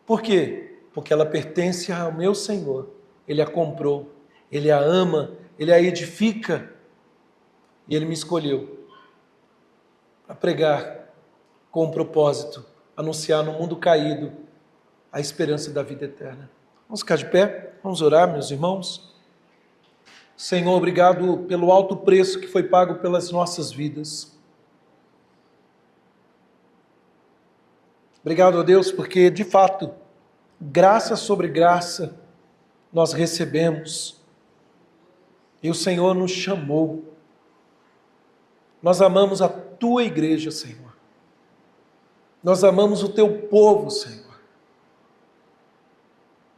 Por quê? Porque ela pertence ao meu Senhor. Ele a comprou, Ele a ama, Ele a edifica. E Ele me escolheu para pregar com um propósito, anunciar no mundo caído a esperança da vida eterna. Vamos ficar de pé, vamos orar, meus irmãos. Senhor, obrigado pelo alto preço que foi pago pelas nossas vidas. Obrigado a Deus, porque de fato, graça sobre graça, nós recebemos. E o Senhor nos chamou. Nós amamos a tua igreja, Senhor. Nós amamos o teu povo, Senhor.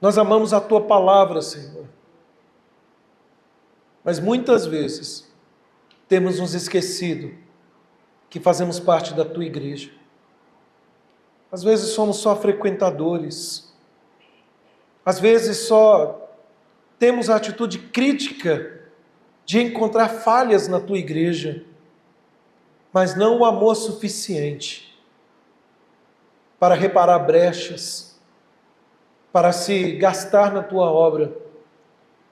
Nós amamos a tua palavra, Senhor. Mas muitas vezes temos nos esquecido que fazemos parte da tua igreja. Às vezes somos só frequentadores. Às vezes só temos a atitude crítica de encontrar falhas na tua igreja, mas não o amor suficiente para reparar brechas, para se gastar na tua obra,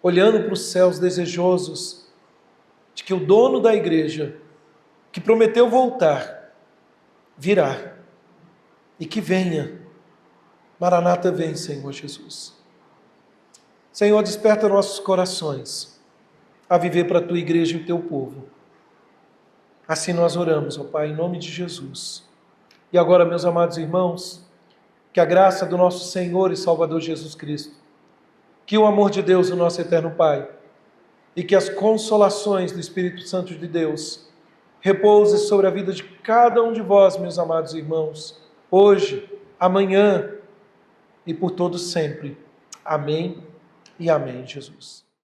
olhando para os céus desejosos de que o dono da igreja, que prometeu voltar, virá, e que venha. Maranata, vem, Senhor Jesus. Senhor, desperta nossos corações a viver para a tua igreja e o teu povo. Assim nós oramos, ó Pai, em nome de Jesus. E agora, meus amados irmãos, que a graça do nosso Senhor e Salvador Jesus Cristo, que o amor de Deus, o nosso eterno Pai, e que as consolações do Espírito Santo de Deus repouse sobre a vida de cada um de vós, meus amados irmãos, hoje, amanhã e por todo sempre. Amém e amém, Jesus.